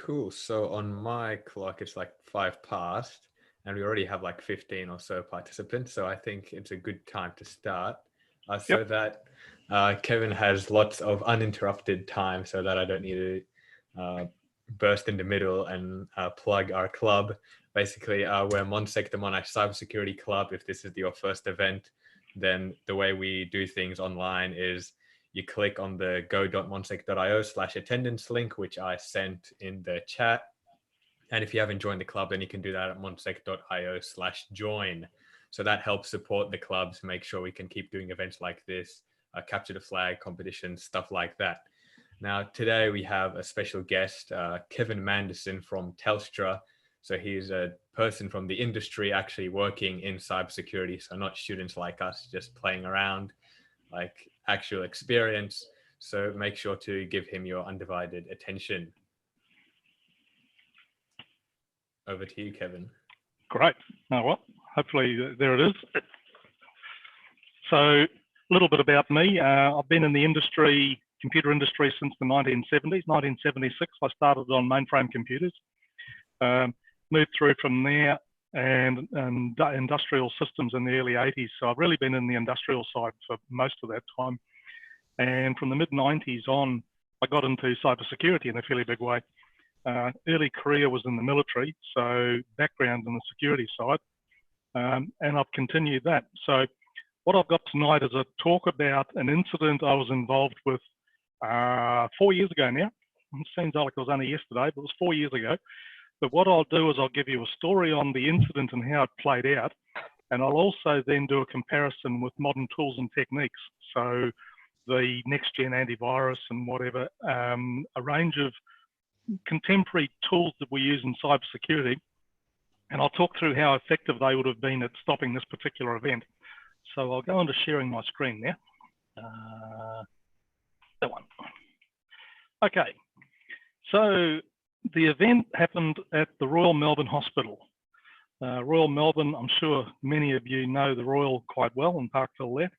Cool. So on my clock, it's like 5 past, and we already have like 15 or so participants. So I think it's a good time to start, so Yep. that Kevin has lots of uninterrupted time, so that I don't need to burst in the middle and plug our club. Basically, we're MonSec, the Monash Cybersecurity Club. If this is your first event, then the way we do things online is you click on the go.monsec.io/attendance link, which I sent in the chat. And if you haven't joined the club, then you can do that at monsec.io/join. So that helps support the clubs, make sure we can keep doing events like this, capture the flag competitions, stuff like that. Now, today we have a special guest, Kevin Manderson from Telstra. So he's a person from the industry actually working in cybersecurity. So not students like us just playing around, like actual experience. So make sure to give him your undivided attention. Over to you, Kevin. Great. Oh, well, hopefully there it is. So a little bit about me. I've been in the industry, computer industry, since the 1970s. 1976, I started on mainframe computers. Moved through from there and industrial systems in the early 80s. So I've really been in the industrial side for most of that time. And from the mid-90s on, I got into cybersecurity in a fairly big way. Early career was in the military, so background in the security side, and I've continued that. So what I've got tonight is a talk about an incident I was involved with 4 years ago now. It seems like it was only yesterday, but it was 4 years ago. But what I'll do is I'll give you a story on the incident and how it played out, and I'll also then do a comparison with modern tools and techniques. So the next-gen antivirus and whatever, a range of contemporary tools that we use in cybersecurity, and I'll talk through how effective they would have been at stopping this particular event. So I'll go into sharing my screen now. That one. Okay, so the event happened at the Royal Melbourne Hospital. Royal Melbourne, I'm sure many of you know the Royal quite well in Parkville there.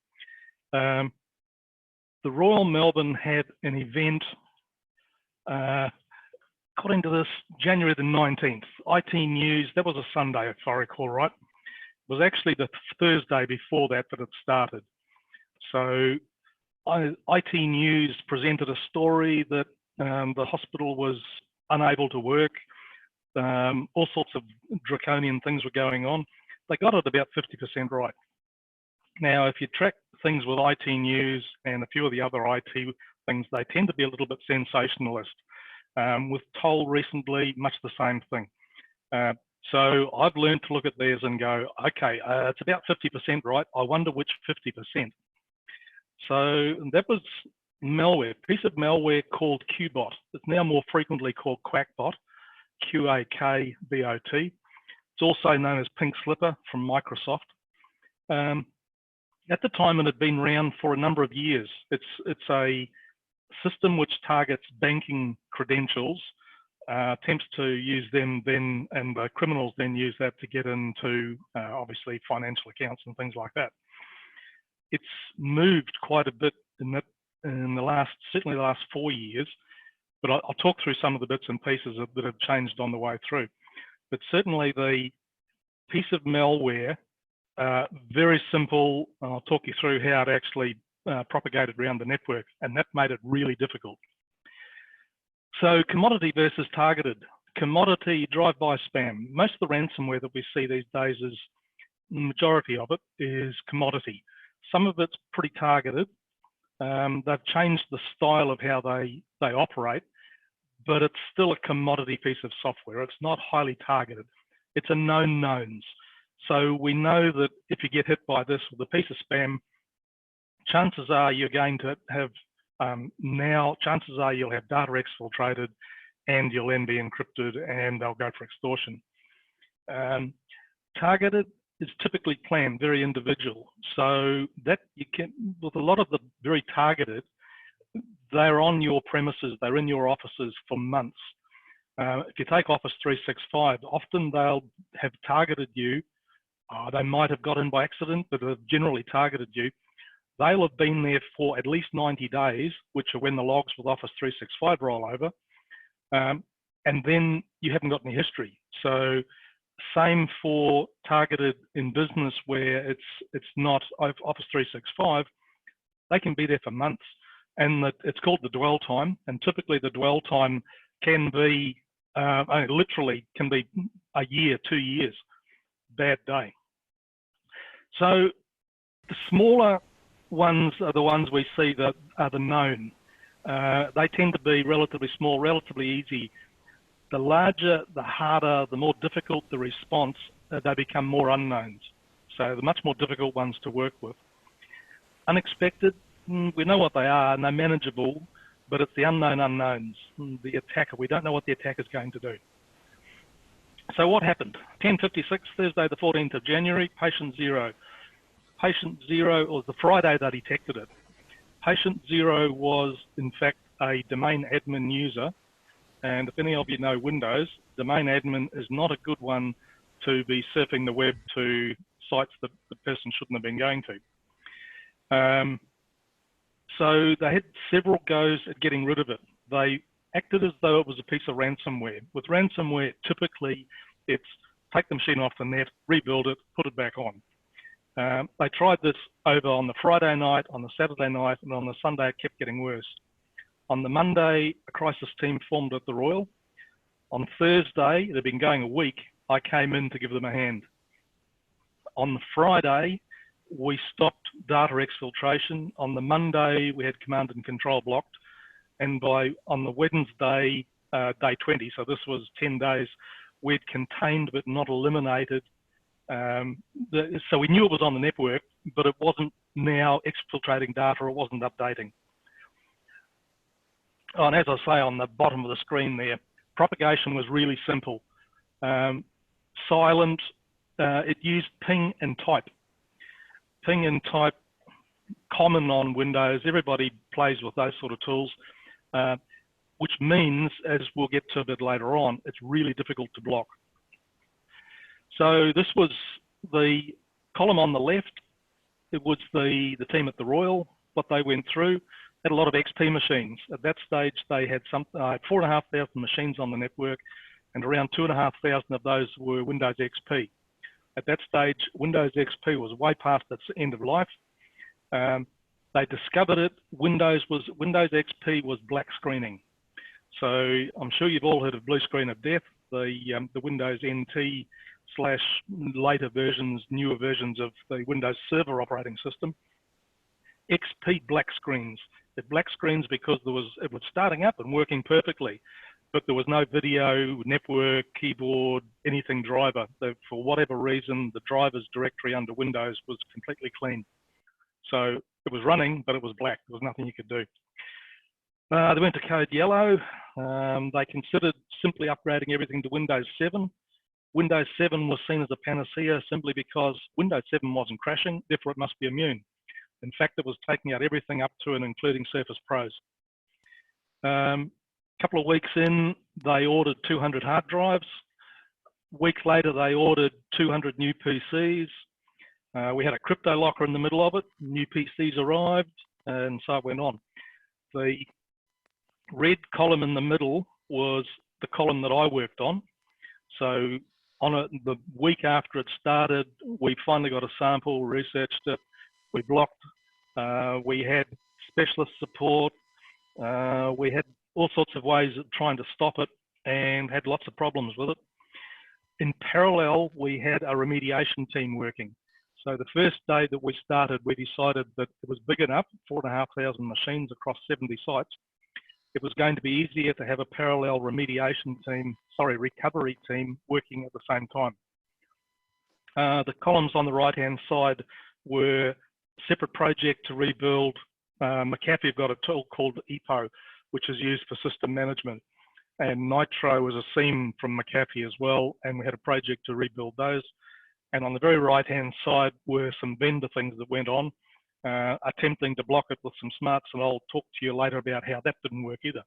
The Royal Melbourne had an event, according to this, January the 19th. IT News, that was a Sunday if I recall right. It was actually the Thursday before that it started. So IT News presented a story that the hospital was unable to work. All sorts of draconian things were going on. They got it about 50% right. Now, if you track things with IT News and a few of the other IT things, they tend to be a little bit sensationalist. With Toll recently, much the same thing. So I've learned to look at theirs and go, okay, it's about 50% right. I wonder which 50%. So that was malware, piece of malware called QBot. It's now more frequently called QuackBot, QAKBOT. It's also known as Pink Slipper from Microsoft. At the time, it had been around for a number of years. It's a system which targets banking credentials, attempts to use them then, and the criminals then use that to get into obviously financial accounts and things like that. It's moved quite a bit in the last, certainly the last 4 years, but I'll talk through some of the bits and pieces that have changed on the way through. But certainly the piece of malware, very simple. I'll talk you through how it actually propagated around the network, and that made it really difficult. So commodity versus targeted. Commodity, drive-by spam. Most of the ransomware that we see these days is, the majority of it is commodity. Some of it's pretty targeted. They've changed the style of how they operate, but it's still a commodity piece of software. It's not highly targeted. It's a known knowns. So we know that if you get hit by this with a piece of spam, chances are you're going to have, chances are you'll have data exfiltrated and you'll then be encrypted and they'll go for extortion. Targeted is typically planned, very individual. So that you can, with a lot of the very targeted, they're on your premises, they're in your offices for months. If you take Office 365, often they'll have targeted you. They might have got in by accident, but have generally targeted you. They'll have been there for at least 90 days, which are when the logs with Office 365 roll over. and then you haven't got any history. So same for targeted in business where it's not Office 365, they can be there for months, and it's called the dwell time, and typically the dwell time can be, literally can be a year, 2 years, bad day. So the smaller ones are the ones we see that are the known. They tend to be relatively small, relatively easy. The larger, the harder, the more difficult the response, they become more unknowns. So the much more difficult ones to work with. Unexpected, we know what they are and they're manageable, but it's the unknown unknowns. The attacker, we don't know what the attacker is going to do. So what happened? 10:56, Thursday the 14th of January, patient 0. Patient 0 was the Friday they detected it. Patient 0 was in fact a domain admin user. And if any of you know Windows, domain admin is not a good one to be surfing the web to sites that the person shouldn't have been going to. So they had several goes at getting rid of it. They acted as though it was a piece of ransomware. With ransomware, typically it's take the machine off the net, rebuild it, put it back on. They tried this over on the Friday night, on the Saturday night, and on the Sunday it kept getting worse. On the Monday, a crisis team formed at the Royal. On Thursday, they've been going a week, I came in to give them a hand. On the Friday, we stopped data exfiltration. On the Monday, we had command and control blocked. And on the Wednesday, day 20, so this was 10 days, we'd contained but not eliminated. So we knew it was on the network, but it wasn't now exfiltrating data, it wasn't updating. Oh, and as I say on the bottom of the screen there, propagation was really simple. Silent, it used ping and type. Ping and type, common on Windows, everybody plays with those sort of tools, which means, as we'll get to a bit later on, it's really difficult to block. So this was the column on the left. It was the team at the Royal, what they went through. Had a lot of XP machines. At that stage, they had 4,500 machines on the network, and around 2,500 of those were Windows XP. At that stage, Windows XP was way past its end of life. They discovered it. Windows XP was black screening. So I'm sure you've all heard of blue screen of death, the Windows NT / later versions, newer versions of the Windows Server operating system. XP black screens. It black screens because it was starting up and working perfectly, but there was no video, network, keyboard, anything driver. For whatever reason, the driver's directory under Windows was completely clean. So it was running, but it was black. There was nothing you could do. They went to code yellow. They considered simply upgrading everything to Windows 7. Windows 7 was seen as a panacea simply because Windows 7 wasn't crashing, therefore it must be immune. In fact, it was taking out everything up to and including Surface Pros. Couple of weeks in, they ordered 200 hard drives. Weeks later, they ordered 200 new PCs. We had a crypto locker in the middle of it. New PCs arrived, and so it went on. The red column in the middle was the column that I worked on. So the week after it started, we finally got a sample, researched it, we blocked, we had specialist support, we had all sorts of ways of trying to stop it and had lots of problems with it. In parallel, we had a remediation team working. So the first day that we started, we decided that it was big enough, 4,500 machines across 70 sites. It was going to be easier to have a parallel recovery team working at the same time. The columns on the right-hand side were a separate project to rebuild. McAfee have got a tool called EPO, which is used for system management. And Nitro was a seam from McAfee as well, and we had a project to rebuild those. And on the very right-hand side were some vendor things that went on, attempting to block it with some smarts, and I'll talk to you later about how that didn't work either.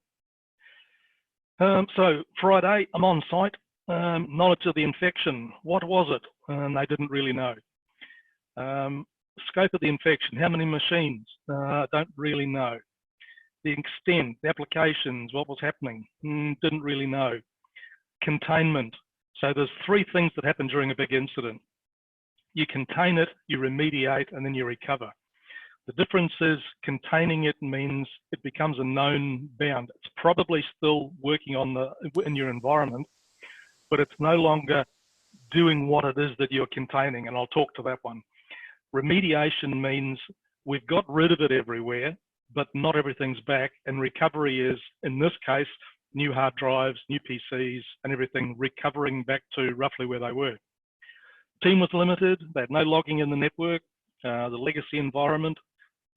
So Friday, I'm on site. Knowledge of the infection, what was it? And they didn't really know. Scope of the infection, how many machines? Don't really know. The extent, the applications, what was happening? Didn't really know. Containment. So there's three things that happen during a big incident. You contain it, you remediate, and then you recover. The difference is containing it means it becomes a known bound. It's probably still working in your environment, but it's no longer doing what it is that you're containing, and I'll talk to that one. Remediation means we've got rid of it everywhere, but not everything's back, and recovery is, in this case, new hard drives, new PCs, and everything recovering back to roughly where they were. Team was limited, they had no logging in the network, the legacy environment,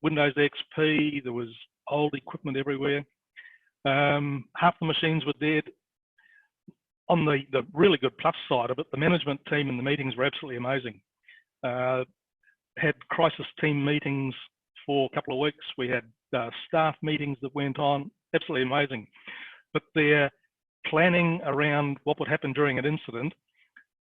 Windows XP, there was old equipment everywhere. Half the machines were dead. On the really good plus side of it, the management team and the meetings were absolutely amazing. Had crisis team meetings for a couple of weeks. We had staff meetings that went on, absolutely amazing. But their planning around what would happen during an incident,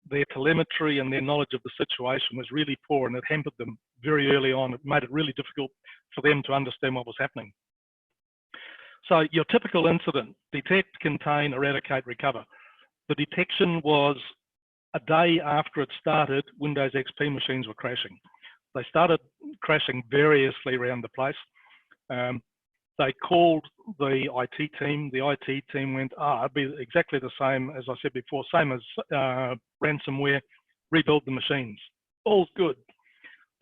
their telemetry and their knowledge of the situation was really poor, and it hampered them very early on. It made it really difficult for them to understand what was happening. So your typical incident: detect, contain, eradicate, recover. The detection was a day after it started, Windows XP machines were crashing. They started crashing variously around the place. They called the IT team. The IT team went, it'd be exactly the same as I said before, same as ransomware, rebuild the machines. All's good.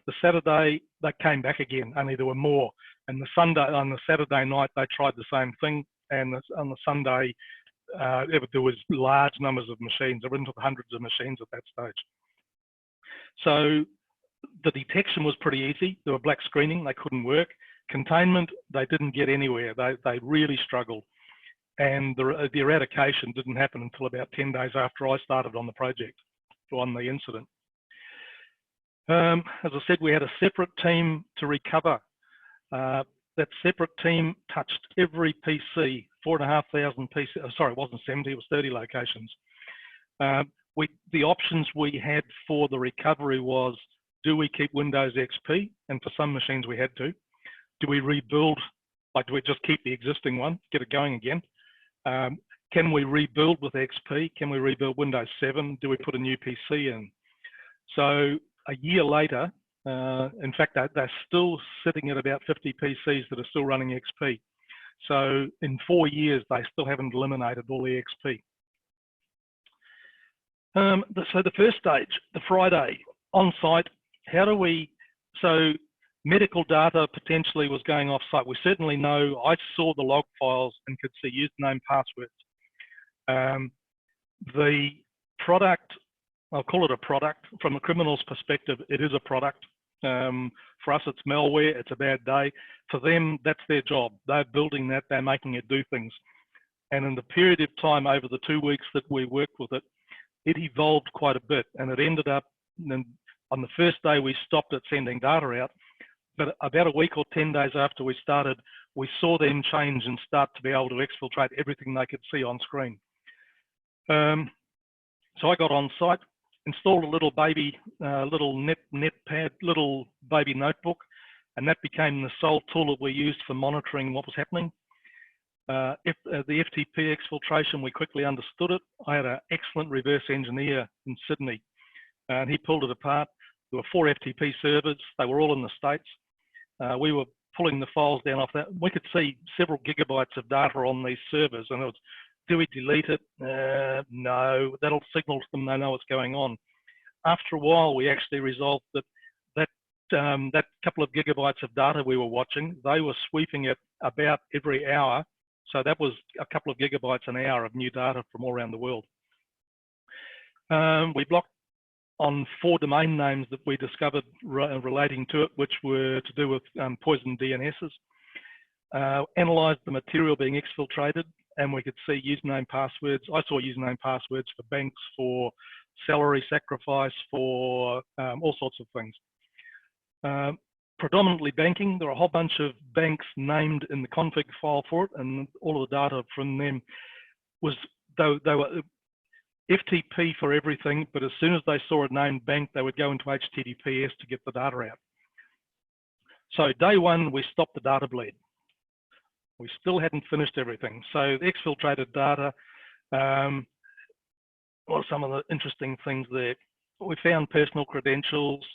The Saturday, they came back again, only there were more. And on the Saturday night, they tried the same thing. And on the Sunday, there was large numbers of machines. They were into the hundreds of machines at that stage. So the detection was pretty easy. There were black screening, they couldn't work. Containment, they didn't get anywhere. They really struggled. And the eradication didn't happen until about 10 days after I started on the project, or on the incident. As I said, we had a separate team to recover. That separate team touched every PC, 4,500 PC, sorry, it wasn't 70, it was 30 locations. The options we had for the recovery was, do we keep Windows XP? And for some machines we had to. Do we rebuild, like do we just keep the existing one, get it going again? Can we rebuild with XP? Can we rebuild Windows 7? Do we put a new PC in? So a year later, in fact, they're still sitting at about 50 PCs that are still running XP. So in 4 years, they still haven't eliminated all the XP. So the first stage, the Friday, on site, how do we, so medical data potentially was going off site. We certainly know, I saw the log files and could see username, passwords. The product, I'll call it a product. From a criminal's perspective, it is a product. For us, it's malware, it's a bad day. For them, that's their job. They're building that, they're making it do things. And in the period of time over the 2 weeks that we worked with it, it evolved quite a bit. And it ended up, on the first day, we stopped it sending data out. But about a week or 10 days after we started, we saw them change and start to be able to exfiltrate everything they could see on screen. So I got on site, installed a little baby, little netpad, little baby notebook, and that became the sole tool that we used for monitoring what was happening. If the FTP exfiltration, we quickly understood it. I had an excellent reverse engineer in Sydney, and he pulled it apart. There were 4 FTP servers. They were all in the States. We were pulling the files down off that. We could see several gigabytes of data on these servers, and it was, do we delete it? No, that'll signal to them they know what's going on. After a while, we actually resolved that that couple of gigabytes of data we were watching, they were sweeping it about every hour. So that was a couple of gigabytes an hour of new data from all around the world. We blocked on 4 domain names that we discovered relating to it, which were to do with poison DNSs. Analysed the material being exfiltrated, and we could see username passwords. I saw username passwords for banks, for salary sacrifice, for all sorts of things. Predominantly banking. There are a whole bunch of banks named in the config file for it, and all of the data from them was, they were FTP for everything, but as soon as they saw a named bank, they would go into HTTPS to get the data out. So day one, we stopped the data bleed. We still hadn't finished everything. So the exfiltrated data, what are some of the interesting things there? We found personal credentials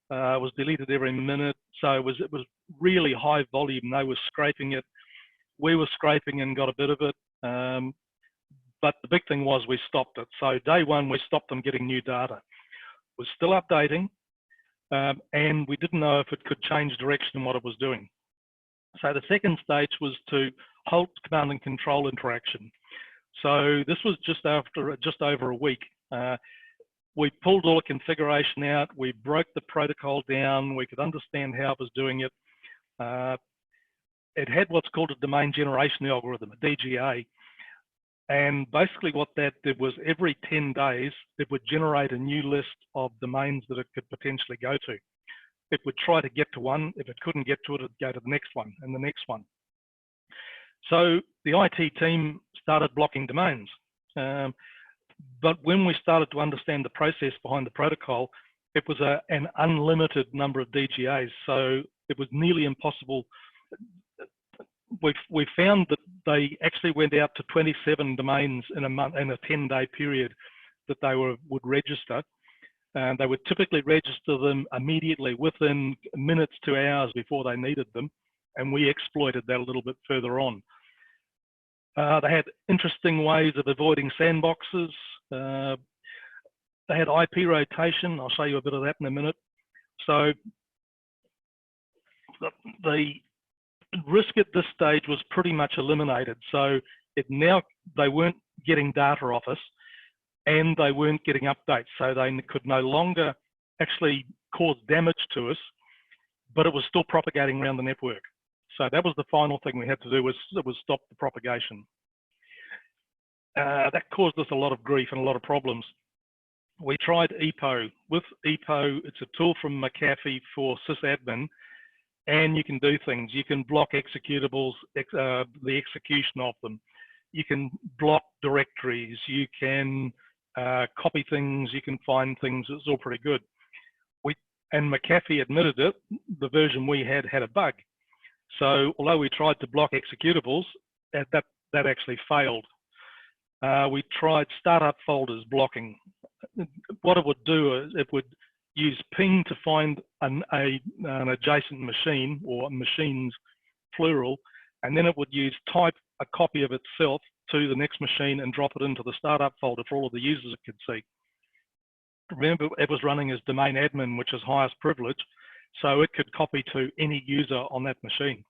was deleted every minute, so it was really high volume. They were scraping it, we were scraping and got a bit of it, but the big thing was we stopped it. So day one, we stopped them getting new data. It was still updating, and we didn't know if it could change direction in what it was doing. So the second stage was to halt command and control interaction. So this was just over a week. We pulled all the configuration out, we broke the protocol down, we could understand how it was doing it. It had what's called a domain generation algorithm, a DGA. And basically what that did was every 10 days, it would generate a new list of domains that it could potentially go to. It would try to get to one. If it couldn't get to it, it'd go to the next one and the next one. So the IT team started blocking domains. But when we started to understand the process behind the protocol, it was an unlimited number of DGAs. So it was nearly impossible. We found that they actually went out to 27 domains in a month, in a 10-day period that they would register. And they would typically register them immediately within minutes to hours before they needed them. And we exploited that a little bit further on. They had interesting ways of avoiding sandboxes. They had IP rotation. I'll show you a bit of that in a minute. So the risk at this stage was pretty much eliminated. So they weren't getting data off us, and they weren't getting updates. So they could no longer actually cause damage to us, but it was still propagating around the network. So that was the final thing we had to do, was stop the propagation. That caused us a lot of grief and a lot of problems. We tried EPO. With EPO, it's a tool from McAfee for sysadmin, and you can do things. You can block executables, the execution of them. You can block directories. You can copy things. You can find things. It's all pretty good. And McAfee admitted it. The version we had a bug. So although we tried to block executables, that actually failed. We tried startup folders blocking. What it would do is it would use ping to find an adjacent machine, or machines plural, and then it would use type a copy of itself to the next machine and drop it into the startup folder for all of the users it could see. Remember, it was running as domain admin, which is highest privilege, so it could copy to any user on that machine.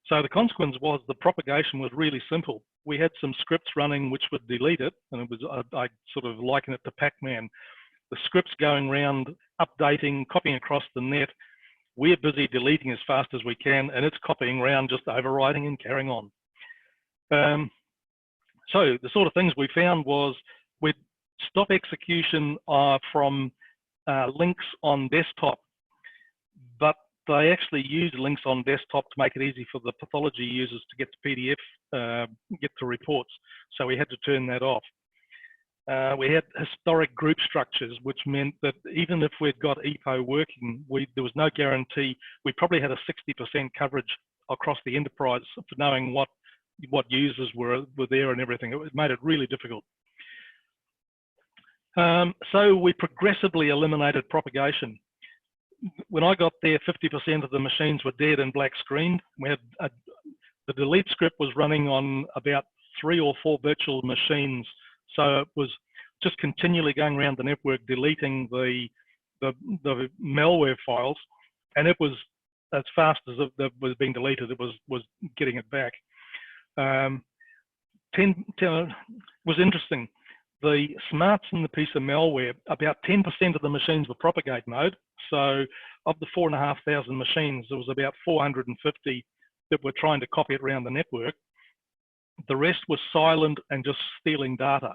So the consequence was the propagation was really simple. We had some scripts running which would delete it, and it was, I sort of liken it to Pac-Man. The scripts going around, updating, copying across the net. We're busy deleting as fast as we can, and it's copying around, just overwriting and carrying on. So the sort of things we found was we'd stop execution from links on desktop, but they actually use links on desktop to make it easy for the pathology users to get to PDF, get to reports. So we had to turn that off. We had historic group structures, which meant that even if we'd got EPO working, there was no guarantee. We probably had a 60% coverage across the enterprise for knowing what users were there and everything. It made it really difficult. So we progressively eliminated propagation. When I got there, 50% of the machines were dead and black screened. We had the delete script was running on about 3 or 4 virtual machines. So it was just continually going around the network, deleting the malware files, and it was as fast as it was being deleted, it was getting it back. Was interesting. The smarts in the piece of malware, about 10% of the machines were propagate mode. So of the 4,500 machines, there was about 450 that were trying to copy it around the network. The rest was silent and just stealing data.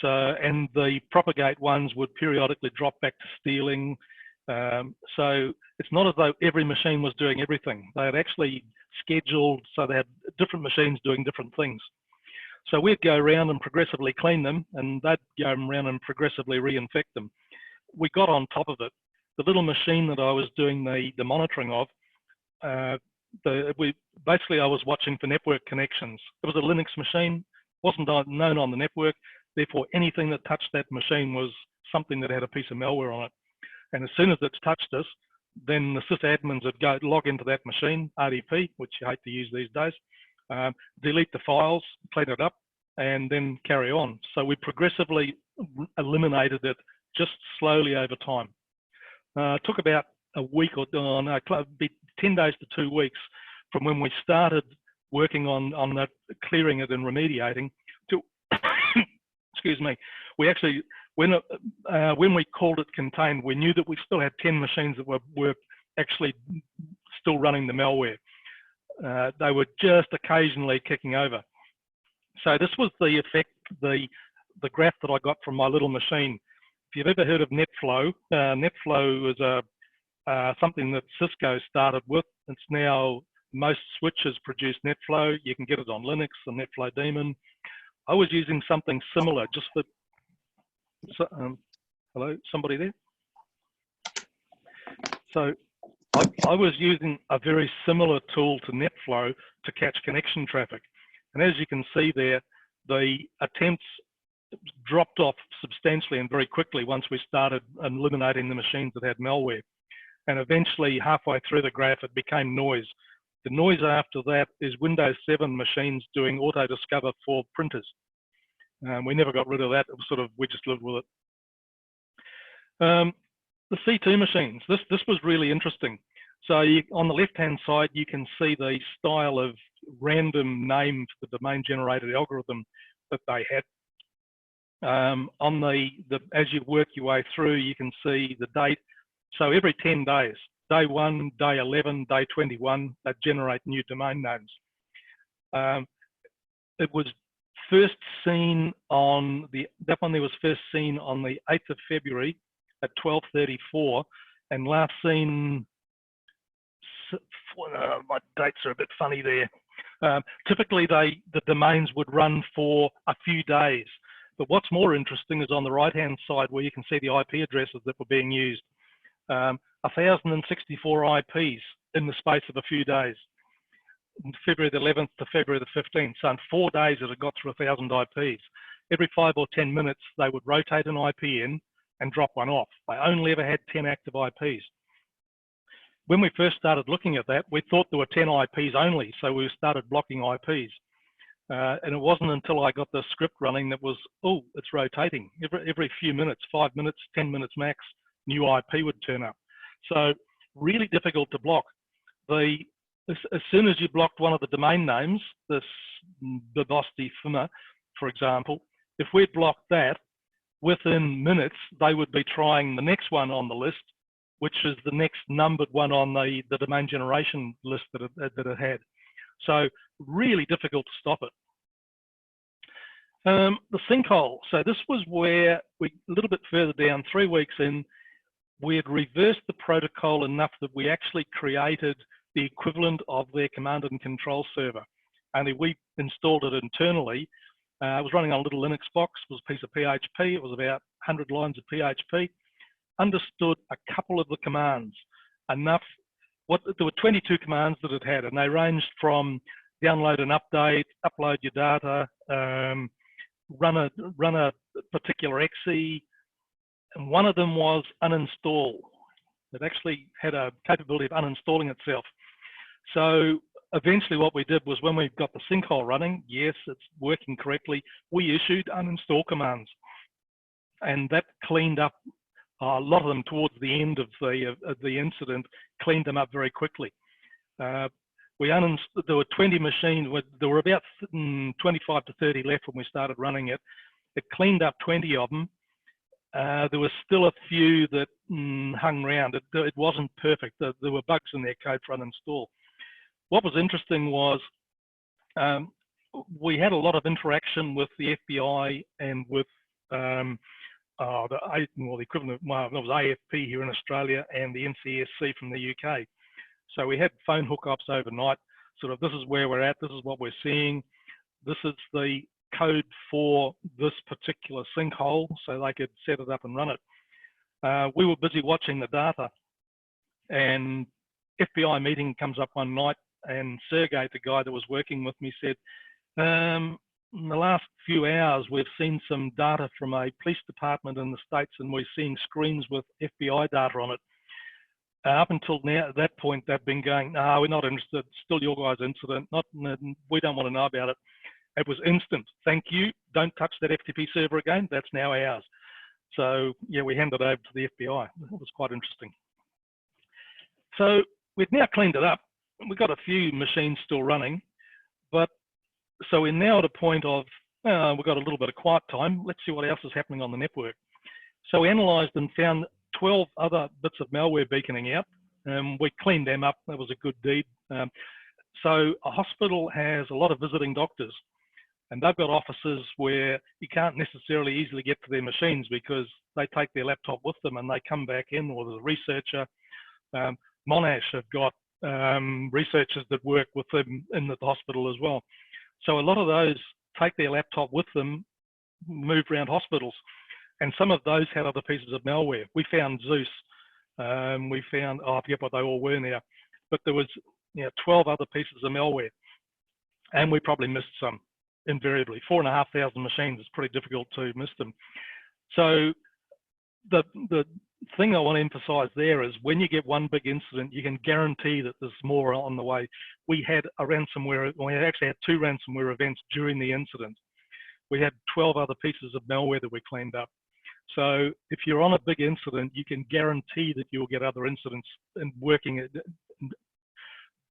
So, and the propagate ones would periodically drop back to stealing. So it's not as though every machine was doing everything. They had actually scheduled, so they had different machines doing different things. So we'd go around and progressively clean them, and they'd go around and progressively reinfect them. We got on top of it. The little machine that I was doing the monitoring of, basically I was watching for network connections. It was a Linux machine, wasn't known on the network. Therefore, anything that touched that machine was something that had a piece of malware on it. And as soon as it's touched us, then the sysadmins would go log into that machine, RDP, which you hate to use these days, delete the files, clean it up, and then carry on. So we progressively eliminated it just slowly over time. It took about a week or no, 10 days to 2 weeks from when we started working on that, clearing it and remediating to, excuse me, we actually, when we called it contained, we knew that we still had 10 machines that were actually still running the malware. They were just occasionally kicking over. So this was the effect, the graph that I got from my little machine. If you've ever heard of NetFlow, NetFlow is something that Cisco started with. It's now, most switches produce NetFlow. You can get it on Linux, the NetFlow daemon. I was using something similar, just for, hello, somebody there? So I was using a very similar tool to NetFlow to catch connection traffic. And as you can see there, the attempts dropped off substantially and very quickly once we started eliminating the machines that had malware. And eventually, halfway through the graph, it became noise. The noise after that is Windows 7 machines doing auto-discover for printers. We never got rid of that. It was sort of, we just lived with it. The C2 machines, this was really interesting. So on the left-hand side, you can see the style of random name for the domain generated algorithm that they had. As you work your way through, you can see the date. So every 10 days, day 1, day 11, day 21, they generate new domain names. It was first seen on that one there was first seen on the 8th of February at 12:34, and last seen, my dates are a bit funny there. Typically the domains would run for a few days, but what's more interesting is on the right hand side where you can see the IP addresses that were being used. 1,064 IPs in the space of a few days, February the 11th to February the 15th. So in 4 days it had got through 1,000 IPs. Every 5 or 10 minutes they would rotate an IP in and drop one off. They only ever had 10 active IPs. When we first started looking at that, we thought there were 10 IPs only, so we started blocking IPs. And it wasn't until I got the script running that was, oh, it's rotating. Every few minutes, 5 minutes, 10 minutes max, new IP would turn up. So really difficult to block. As soon as you blocked one of the domain names, this Bibosti Fima, for example, if we'd blocked that, within minutes, they would be trying the next one on the list, which is the next numbered one on the domain generation list that it had. So really difficult to stop it. The sinkhole. So this was where a little bit further down, 3 weeks in, we had reversed the protocol enough that we actually created the equivalent of their command and control server. Only we installed it internally. It was running on a little Linux box, it was a piece of PHP, it was about 100 lines of PHP. Understood a couple of the commands, enough. There were 22 commands that it had, and they ranged from download and update, upload your data, run a particular exe, and one of them was uninstall. It actually had a capability of uninstalling itself. So eventually what we did was when we got the sinkhole running, yes, it's working correctly, we issued uninstall commands. And that cleaned up a lot of them towards the end of the incident, cleaned them up very quickly. There were 20 machines, there were about 25 to 30 left when we started running it. It cleaned up 20 of them. There was still a few that hung around. It wasn't perfect. There were bugs in their code for uninstall. What was interesting was we had a lot of interaction with the FBI and with the equivalent, well, it was AFP here in Australia and the NCSC from the UK. So we had phone hookups overnight, sort of, this is where we're at, this is what we're seeing, this is the code for this particular sinkhole, so they could set it up and run it. We were busy watching the data, and FBI meeting comes up one night, and Sergey, the guy that was working with me, said, in the last few hours, we've seen some data from a police department in the States, and we're seeing screens with FBI data on it. Up until now, at that point, they've been going, no, we're not interested, still your guys' incident, we don't want to know about it. It was instant, thank you, don't touch that FTP server again, that's now ours. So yeah, we handed it over to the FBI. It was quite interesting. So we've now cleaned it up. We've got a few machines still running, but so we're now at a point of, we've got a little bit of quiet time. Let's see what else is happening on the network. So we analysed and found 12 other bits of malware beaconing out. We cleaned them up. That was a good deed. So a hospital has a lot of visiting doctors, and they've got offices where you can't necessarily easily get to their machines because they take their laptop with them and they come back in, or there's a researcher. Monash have got researchers that work with them in the hospital as well. So a lot of those take their laptop with them, move around hospitals, and some of those had other pieces of malware. We found Zeus. We found, I forget what they all were now, but there was 12 other pieces of malware, and we probably missed some invariably. 4,500 machines is pretty difficult to miss them. So the thing I want to emphasize there is when you get one big incident, you can guarantee that there's more on the way. We had a ransomware, we actually had 2 ransomware events during the incident. We had 12 other pieces of malware that we cleaned up. So if you're on a big incident, you can guarantee that you'll get other incidents and working.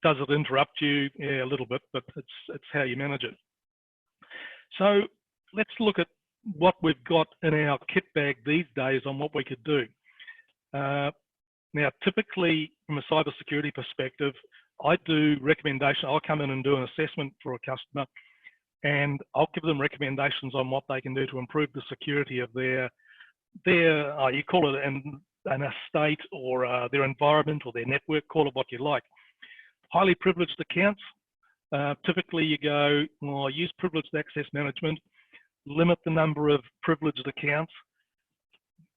Does it interrupt you? Yeah, a little bit, but it's how you manage it. So let's look at what we've got in our kit bag these days on what we could do. Now, typically from a cybersecurity perspective, I do recommendation. I'll come in and do an assessment for a customer, and I'll give them recommendations on what they can do to improve the security of their you call it an estate or their environment or their network, call it what you like. Highly privileged accounts, typically you go, well, use privileged access management, limit the number of privileged accounts,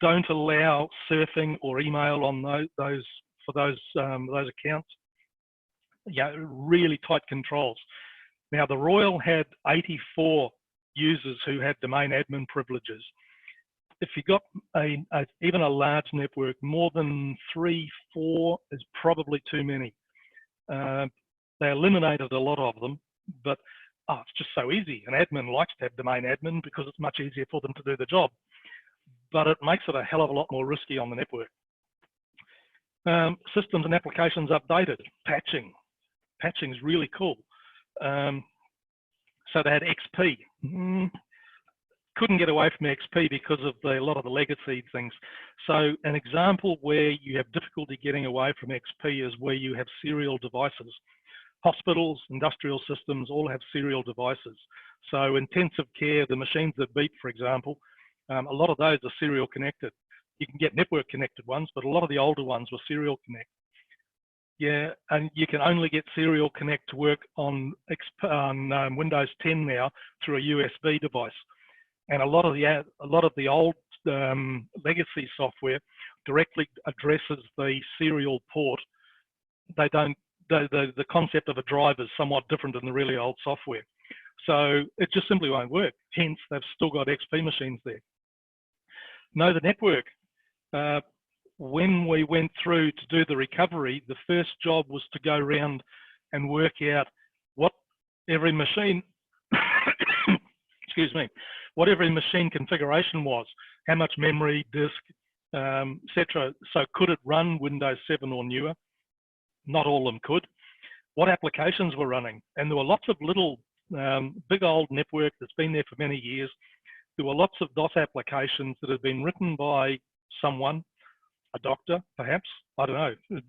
don't allow surfing or email on those accounts. Yeah, really tight controls. Now the Royal had 84 users who had domain admin privileges. If you got even a large network, more than 3, 4 is probably too many. They eliminated a lot of them, but it's just so easy. An admin likes to have domain admin because it's much easier for them to do the job, but it makes it a hell of a lot more risky on the network. Systems and applications updated, patching. Patching is really cool. So they had XP. Couldn't get away from XP because of a lot of the legacy things. So an example where you have difficulty getting away from XP is where you have serial devices. Hospitals, industrial systems all have serial devices. So intensive care, the machines that beep, for example, a lot of those are serial connected. You can get network connected ones, but a lot of the older ones were serial connect. Yeah, and you can only get serial connect to work on Windows 10 now through a USB device. And a lot of the old legacy software directly addresses the serial port. They don't. The concept of a drive is somewhat different in the really old software. So it just simply won't work. Hence, they've still got XP machines there. Know the network. When we went through to do the recovery, the first job was to go around and work out what every machine, excuse me, what every machine configuration was, how much memory, disk, etc. So could it run Windows 7 or newer? Not all of them could. What applications were running? And there were lots of little, big old network that's been there for many years. There were lots of DOS applications that had been written by someone, a doctor, perhaps, I don't know,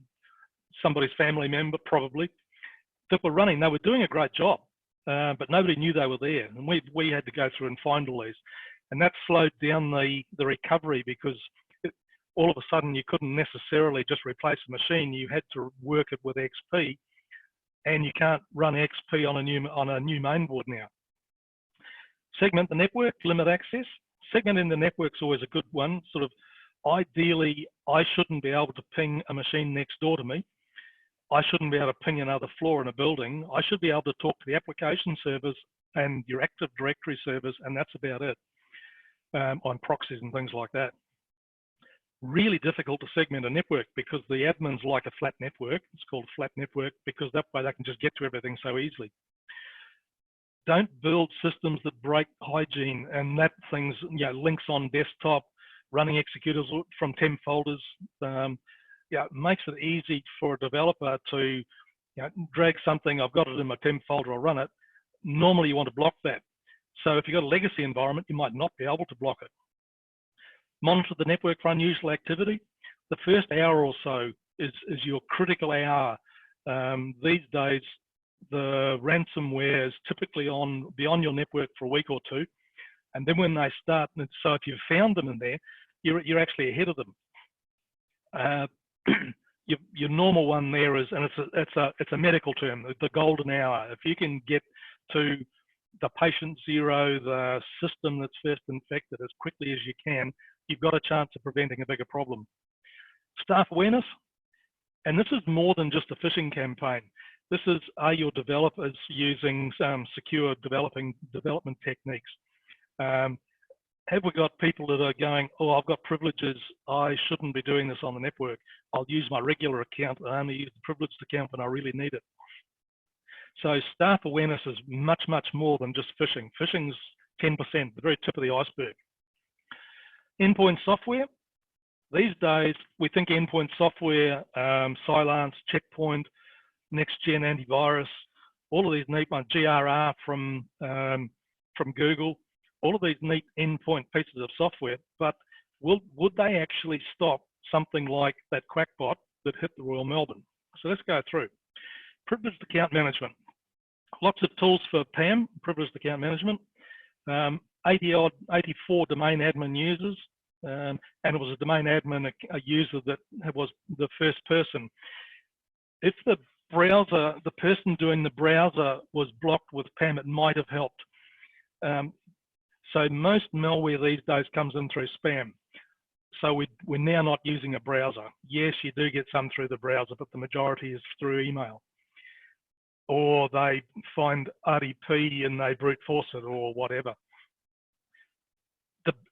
somebody's family member, probably, that were running. They were doing a great job, but nobody knew they were there. And we had to go through and find all these. And that slowed down the recovery because all of a sudden you couldn't necessarily just replace a machine. You had to work it with XP, and you can't run XP on a new mainboard now. Segment the network, limit access. Segmenting the network's always a good one. Sort of ideally, I shouldn't be able to ping a machine next door to me. I shouldn't be able to ping another floor in a building. I should be able to talk to the application servers and your Active Directory servers, and that's about it, on proxies and things like that. Really difficult to segment a network because the admins like a flat network. It's called a flat network because that way they can just get to everything so easily. Don't build systems that break hygiene, and that things, links on desktop, running executors from temp folders. It makes it easy for a developer to drag something. I've got it in my temp folder, I'll run it. Normally you want to block that. So if you've got a legacy environment, you might not be able to block it. Monitor the network for unusual activity. The first hour or so is your critical hour. These days, the ransomware is typically be on your network for a week or two, and then when they start, so if you've found them in there, you're actually ahead of them. Your normal one there is, and it's a medical term, the golden hour. If you can get to the patient zero, the system that's first infected, as quickly as you can, you've got a chance of preventing a bigger problem. Staff awareness, and this is more than just a phishing campaign. This is, are your developers using some secure development techniques? Have we got people that are going, oh, I've got privileges, I shouldn't be doing this on the network. I'll use my regular account, I only use the privileged account when I really need it. So staff awareness is much, much more than just phishing. Phishing's 10%, the very tip of the iceberg. Endpoint software. These days, we think endpoint software, Silence, Checkpoint, next-gen antivirus, all of these neat ones, GRR from Google, all of these neat endpoint pieces of software, but would they actually stop something like that quackbot that hit the Royal Melbourne? So let's go through. Privileged account management. Lots of tools for PAM, privileged account management. 84 domain admin users, and it was a domain admin, a user that was the first person. If the browser, the person doing the browser was blocked with PAM, it might have helped. So most malware these days comes in through spam. So we're now not using a browser. Yes, you do get some through the browser, but the majority is through email. Or they find RDP and they brute force it or whatever.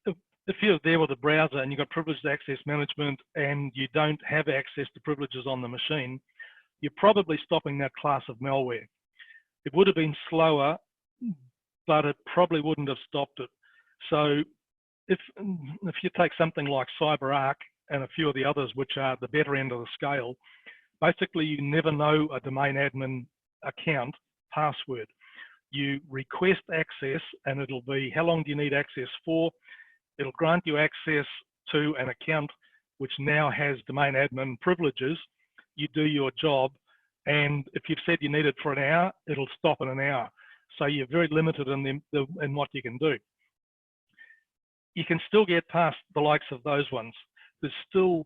If you're there with a browser and you've got privileged access management and you don't have access to privileges on the machine, you're probably stopping that class of malware. It would have been slower, but it probably wouldn't have stopped it. So if you take something like CyberArk and a few of the others, which are the better end of the scale, basically you never know a domain admin account password. You request access and it'll be, how long do you need access for? It'll grant you access to an account which now has domain admin privileges. You do your job, and if you've said you need it for an hour, it'll stop in an hour. So you're very limited in what you can do. You can still get past the likes of those ones. There's still,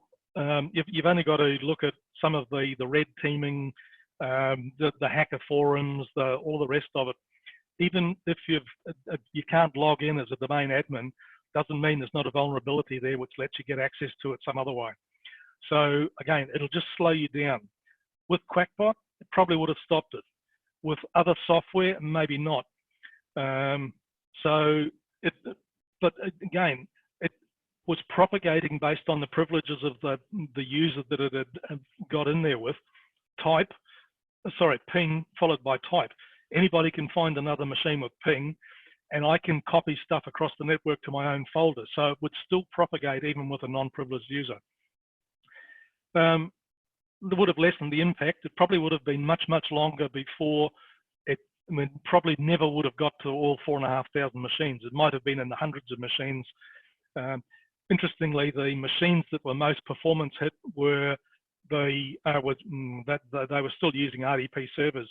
you've only got to look at some of the red teaming, the hacker forums, all the rest of it. Even if you can't log in as a domain admin, doesn't mean there's not a vulnerability there which lets you get access to it some other way. So again, it'll just slow you down. With Quackbot, it probably would have stopped it. With other software, maybe not. But again, it was propagating based on the privileges of the user that it had got in there with. Ping followed by type. Anybody can find another machine with ping, and I can copy stuff across the network to my own folder. So it would still propagate even with a non-privileged user. It would have lessened the impact. It probably would have been much, much longer before probably never would have got to all 4,500 machines. It might have been in the hundreds of machines. Interestingly, the machines that were most performance hit were they were still using RDP servers.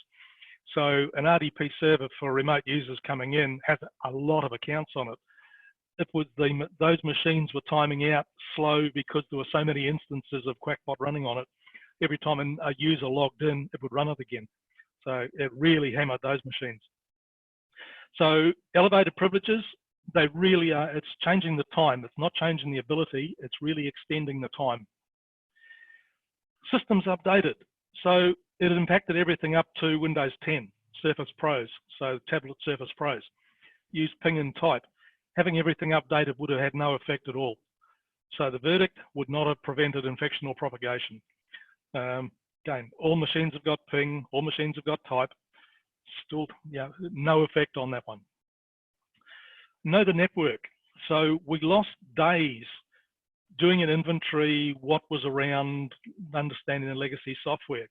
So an RDP server for remote users coming in has a lot of accounts on it. It was those machines were timing out slow because there were so many instances of Quackbot running on it. Every time a user logged in, it would run it again. So it really hammered those machines. So elevated privileges, they really are, it's changing the time. It's not changing the ability, it's really extending the time. Systems updated. So it impacted everything up to Windows 10. Surface Pros, so tablet Surface Pros. Use ping and type. Having everything updated would have had no effect at all. So the verdict would not have prevented infection or propagation. Again, all machines have got ping, all machines have got type. Still, yeah, no effect on that one. Know the network. So we lost days doing an inventory, what was around, understanding the legacy software.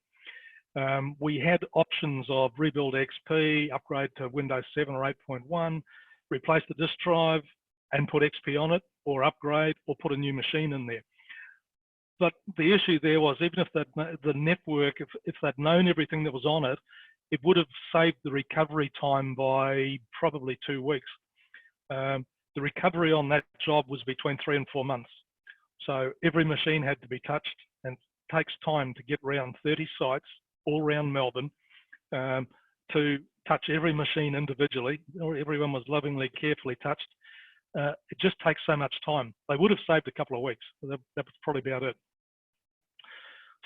We had options of rebuild XP, upgrade to Windows 7 or 8.1, replace the disk drive and put XP on it, or upgrade, or put a new machine in there. But the issue there was, even if the network, if they'd known everything that was on it, it would have saved the recovery time by probably 2 weeks. The recovery on that job was between 3 and 4 months. So every machine had to be touched, and it takes time to get around 30 sites all around Melbourne to touch every machine individually, or everyone was lovingly, carefully touched. It just takes so much time. They would have saved a couple of weeks. That was probably about it.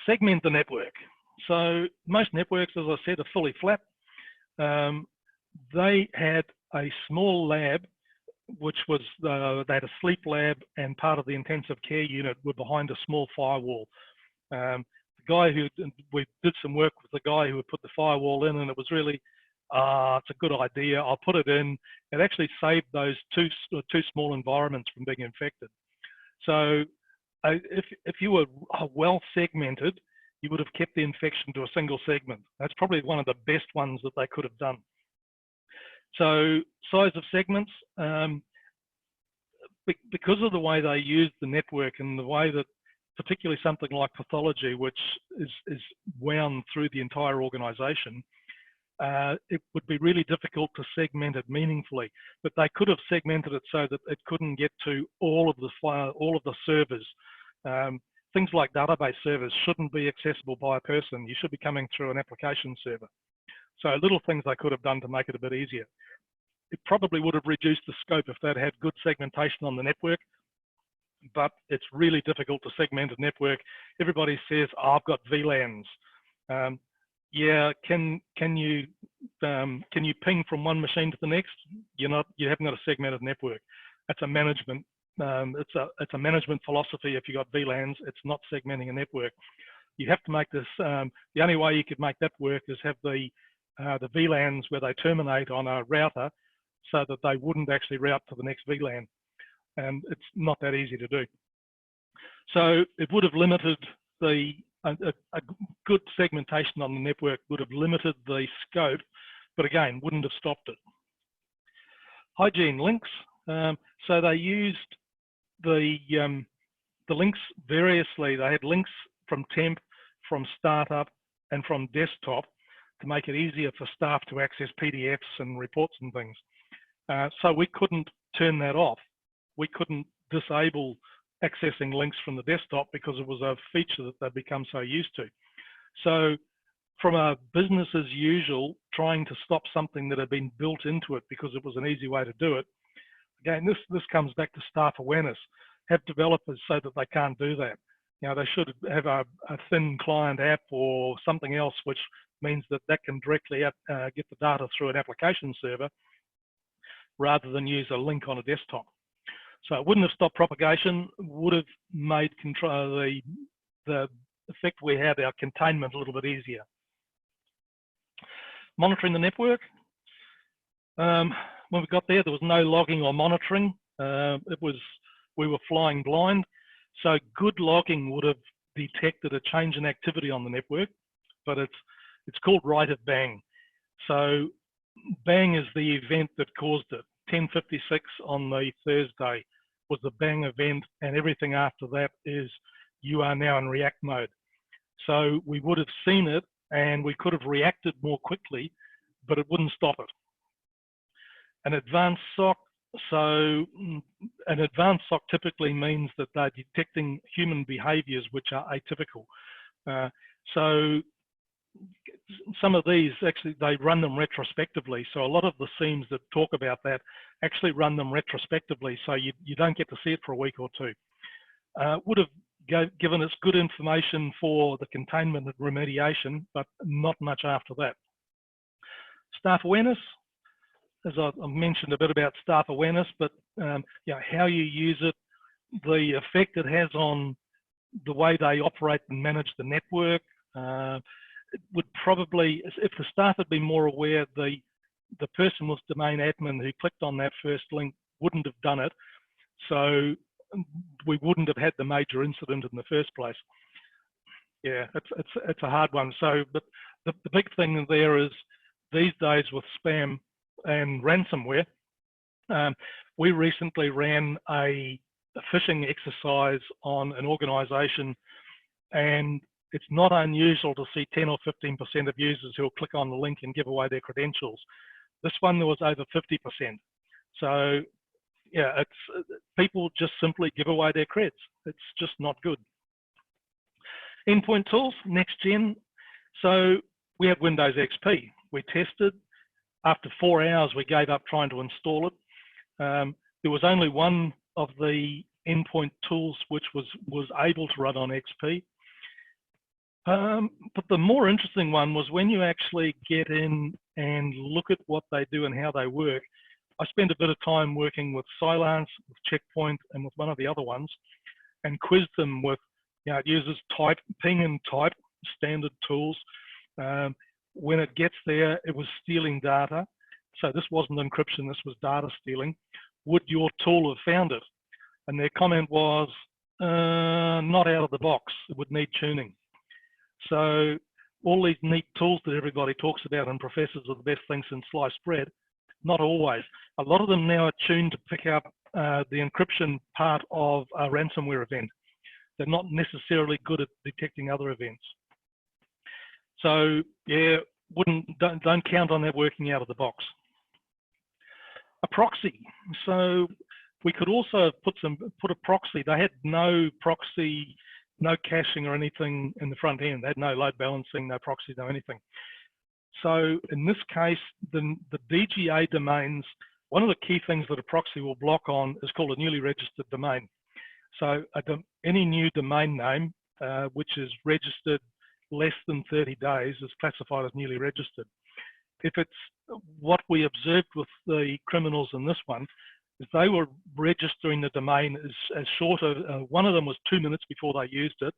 Segment the network. So most networks, as I said, are fully flat. They had a small lab, which was, they had a sleep lab, and part of the intensive care unit were behind a small firewall. The guy who, we did some work with the guy who had put the firewall in, and it was really, it's a good idea, I'll put it in. It actually saved those two small environments from being infected. So if you were well segmented, you would have kept the infection to a single segment. That's probably one of the best ones that they could have done. So size of segments, because of the way they used the network and the way that, particularly something like pathology, which is wound through the entire organization, it would be really difficult to segment it meaningfully. But they could have segmented it so that it couldn't get to all of the servers. Things like database servers shouldn't be accessible by a person. You should be coming through an application server. So little things they could have done to make it a bit easier. It probably would have reduced the scope if they'd had good segmentation on the network, but it's really difficult to segment a network. Everybody says, oh, I've got VLANs. Yeah, can you ping from one machine to the next? You haven't got a segmented network. That's a management. It's a management philosophy. If you've got VLANs, it's not segmenting a network. You have to make this. The only way you could make that work is have the VLANs where they terminate on a router, so that they wouldn't actually route to the next VLAN, and it's not that easy to do. So it would have limited a good segmentation on the network would have limited the scope, but again, wouldn't have stopped it. Hygiene links. So they used the links variously. They had links from temp, from startup, and from desktop to make it easier for staff to access PDFs and reports and things. So we couldn't turn that off. We couldn't disable accessing links from the desktop because it was a feature that they'd become so used to. So from a business as usual, trying to stop something that had been built into it because it was an easy way to do it. Again, this comes back to staff awareness. Have developers so that they can't do that. You know, they should have a thin client app or something else, which means that can directly get the data through an application server rather than use a link on a desktop. So it wouldn't have stopped propagation, would have made control the effect we had, our containment, a little bit easier. Monitoring the network. When we got there was no logging or monitoring. We were flying blind. So good logging would have detected a change in activity on the network, but it's called rate of bang. So bang is the event that caused it. 10:56 on the Thursday was the bang event, and everything after that is you are now in react mode. So we would have seen it and we could have reacted more quickly, but it wouldn't stop it. An advanced SOC, so an advanced SOC typically means that they're detecting human behaviors which are atypical. So some of these actually, they run them retrospectively. So a lot of the SIEMs that talk about that actually run them retrospectively. So you don't get to see it for a week or two. Would have given us good information for the containment and remediation, but not much after that. Staff awareness, as I've mentioned a bit about staff awareness, but how you use it, the effect it has on the way they operate and manage the network. It would probably, if the staff had been more aware, the person with domain admin who clicked on that first link wouldn't have done it. So we wouldn't have had the major incident in the first place. Yeah, it's a hard one. So, but the big thing there is these days with spam and ransomware, we recently ran a phishing exercise on an organization, and it's not unusual to see 10 or 15% of users who will click on the link and give away their credentials. This one, there was over 50%. So yeah, it's people just simply give away their creds. It's just not good. Endpoint tools, next gen. So we have Windows XP. We tested. After 4 hours, we gave up trying to install it. There was only one of the endpoint tools which was able to run on XP. But the more interesting one was when you actually get in and look at what they do and how they work. I spent a bit of time working with Cylance, with Checkpoint, and with one of the other ones, and quizzed them with, it uses type, ping and type, standard tools. When it gets there, it was stealing data. So this wasn't encryption, this was data stealing. Would your tool have found it? And their comment was, not out of the box, it would need tuning. So all these neat tools that everybody talks about and professes are the best thing since sliced bread, not always. A lot of them now are tuned to pick up the encryption part of a ransomware event. They're not necessarily good at detecting other events. So yeah, don't count on that working out of the box. A proxy. So we could also have put a proxy. They had no proxy, no caching or anything in the front end. They had no load balancing, no proxy, no anything. So in this case, the DGA domains, one of the key things that a proxy will block on is called a newly registered domain. So any new domain name which is registered less than 30 days is classified as newly registered. If it's what we observed with the criminals in this one, is they were registering the domain as short of, one of them was 2 minutes before they used it.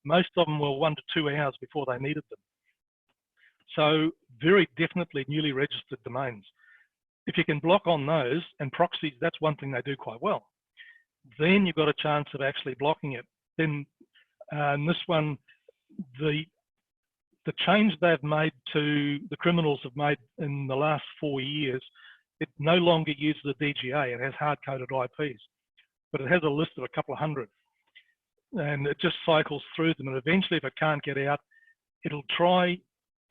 Most of them were 1 to 2 hours before they needed them. So very definitely newly registered domains. If you can block on those, and proxies, that's one thing they do quite well. Then you've got a chance of actually blocking it. Then in this one, the change they've made to, the criminals have made in the last 4 years, it no longer uses the DGA, it has hard-coded IPs, but it has a list of a couple of hundred. And it just cycles through them, and eventually if it can't get out, it'll try,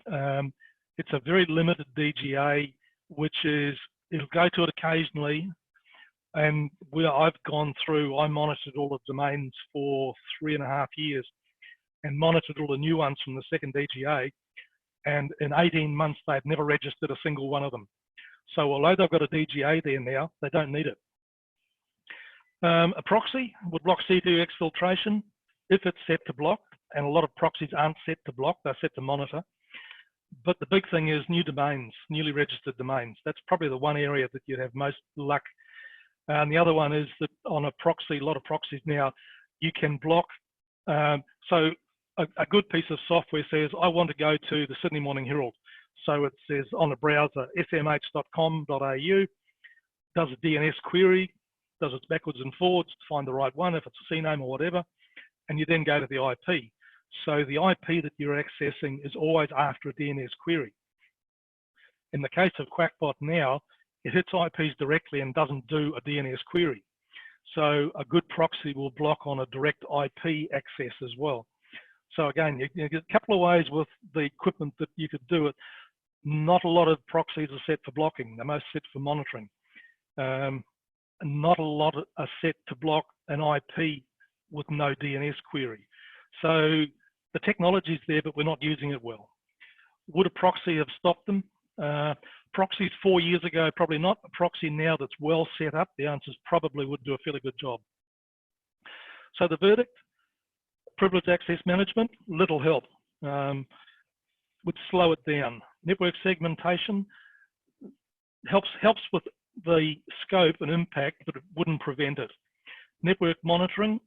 it's a very limited DGA, which is, it'll go to it occasionally, and I've gone through, I monitored all the domains for 3.5 years and monitored all the new ones from the second DGA, and in 18 months they've never registered a single one of them. So although they've got a DGA there now, they don't need it. A proxy would block C2 exfiltration if it's set to block, and a lot of proxies aren't set to block, they're set to monitor. But the big thing is new domains, newly registered domains. That's probably the one area that you'd have most luck. And the other one is that on a proxy, a lot of proxies now, you can block. So a good piece of software says, I want to go to the Sydney Morning Herald. So it says on a browser, smh.com.au, does a DNS query, does it backwards and forwards to find the right one, if it's a CNAME or whatever, and you then go to the IP. So the IP that you're accessing is always after a DNS query. In the case of Quackbot now, it hits IPs directly and doesn't do a DNS query. So a good proxy will block on a direct IP access as well. So again, you get a couple of ways with the equipment that you could do it. Not a lot of proxies are set for blocking, they're most set for monitoring. Not a lot are set to block an IP with no DNS query. So the technology's there, but we're not using it well. Would a proxy have stopped them? Proxies 4 years ago, probably not. A proxy now that's well set up, the answer is probably would do a fairly good job. So the verdict, privileged access management, little help. Would slow it down. Network segmentation, helps with the scope and impact, but it wouldn't prevent it. Network monitoring,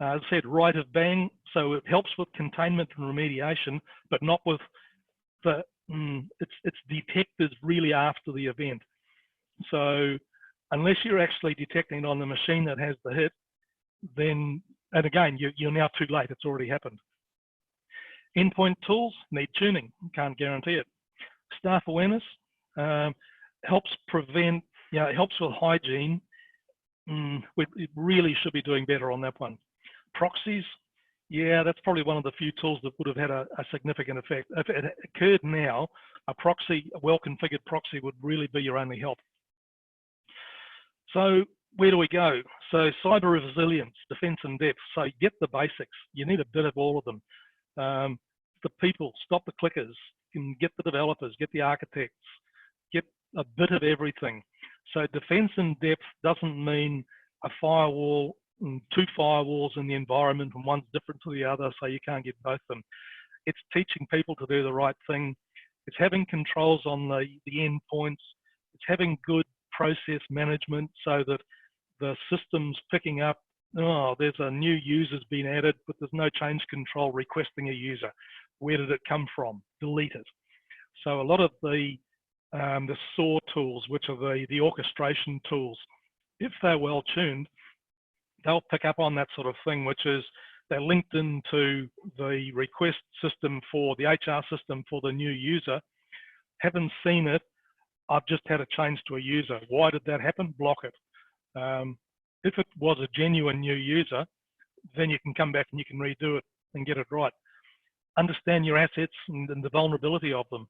as I said, right of bang, so it helps with containment and remediation, but not with the, it's detected really after the event. So unless you're actually detecting it on the machine that has the hit, then, and again, you're now too late, it's already happened. Endpoint tools need tuning, can't guarantee it. Staff awareness helps prevent, it helps with hygiene. It really should be doing better on that one. Proxies, yeah, that's probably one of the few tools that would have had a significant effect. If it occurred now, a well-configured proxy would really be your only help. So where do we go? So cyber resilience, defense in depth. So get the basics. You need a bit of all of them. The people, stop the clickers, and get the developers, get the architects, get a bit of everything. So defense in depth doesn't mean a firewall, two firewalls in the environment and one's different to the other, so you can't get both of them. It's teaching people to do the right thing. It's having controls on the endpoints. It's having good process management so that the system's picking up, oh, there's a new user's been added, but there's no change control requesting a user. Where did it come from? Delete it. So a lot of the SOAR tools, which are the orchestration tools, if they're well tuned, they'll pick up on that sort of thing, which is they're linked into the request system for the HR system for the new user. Haven't seen it. I've just had a change to a user. Why did that happen? Block it. If it was a genuine new user, then you can come back and you can redo it and get it right. Understand your assets and the vulnerability of them.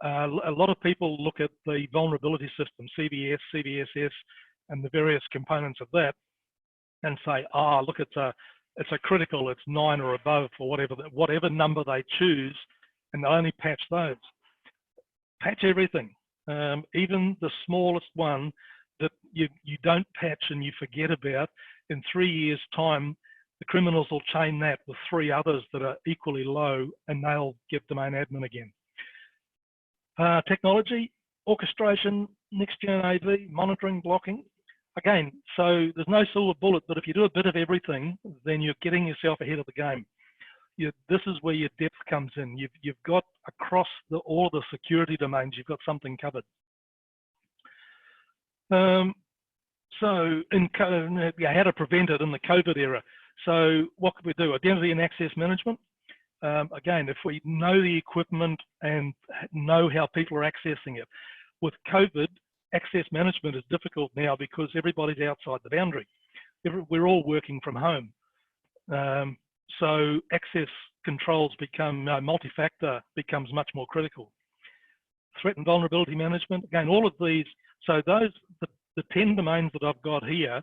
A lot of people look at the vulnerability system, CVS, CVSS, and the various components of that, and say, "Ah, look, it's a critical, it's 9 or above, or whatever number they choose, and they only patch those." Patch everything, even the smallest one that you don't patch and you forget about. In 3 years' time, the criminals will chain that with 3 others that are equally low, and they'll get domain admin again. Technology, orchestration, next-gen AV, monitoring, blocking. Again, so there's no silver bullet, but if you do a bit of everything, then you're getting yourself ahead of the game. This is where your depth comes in. You've got across all the security domains, you've got something covered. So how to prevent it in the COVID era. So what could we do? Identity and access management. Again, if we know the equipment and know how people are accessing it. With COVID, access management is difficult now because everybody's outside the boundary. We're all working from home. So access controls become, multi-factor becomes much more critical. Threat and vulnerability management, again, all of these, so the 10 domains that I've got here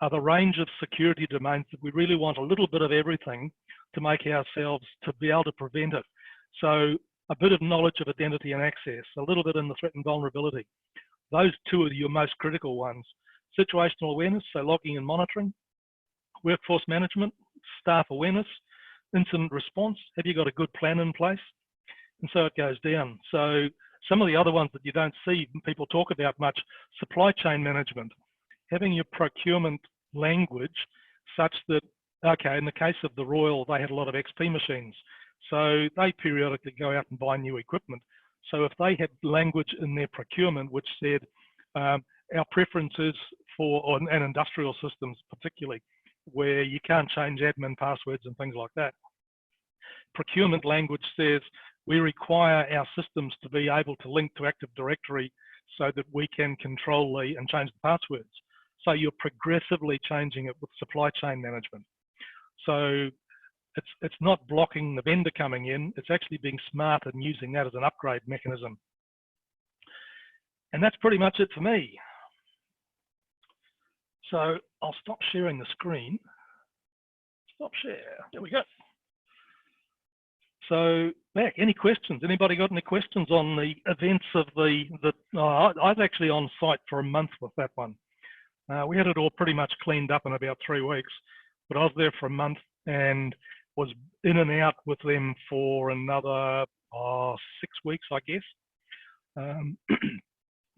are the range of security domains that we really want a little bit of everything to make ourselves, to be able to prevent it. So a bit of knowledge of identity and access, a little bit in the threat and vulnerability. Those 2 are your most critical ones. Situational awareness, so logging and monitoring. Workforce management, staff awareness. Incident response, have you got a good plan in place? And so it goes down. So some of the other ones that you don't see people talk about much, supply chain management, having your procurement language such that, okay, in the case of the Royal, they had a lot of XP machines. So they periodically go out and buy new equipment. So if they had language in their procurement which said, our preferences for, and industrial systems particularly, where you can't change admin passwords and things like that. Procurement language says, we require our systems to be able to link to Active Directory so that we can control and change the passwords. So you're progressively changing it with supply chain management. So it's not blocking the vendor coming in, it's actually being smart and using that as an upgrade mechanism. And that's pretty much it for me. So I'll stop sharing the screen. Stop share, there we go. So back, any questions? Anybody got any questions on the events of I was actually on site for a month with that one. We had it all pretty much cleaned up in about 3 weeks, but I was there for a month and was in and out with them for another 6 weeks, I guess.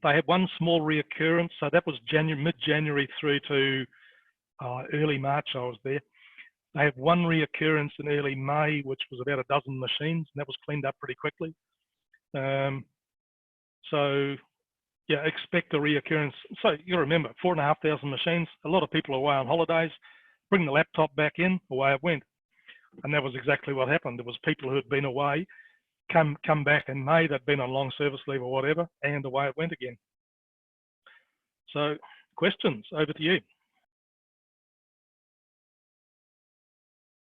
They had one small reoccurrence, so that was mid-January through to early March. I was there. They had one reoccurrence in early May, which was about a dozen machines, and that was cleaned up pretty quickly. So yeah, expect a reoccurrence. So you remember, 4,500 machines. A lot of people are away on holidays. Bring the laptop back in, away it went, and that was exactly what happened. There was people who had been away, come back in May. They'd been on long service leave or whatever, and away it went again. So questions, over to you.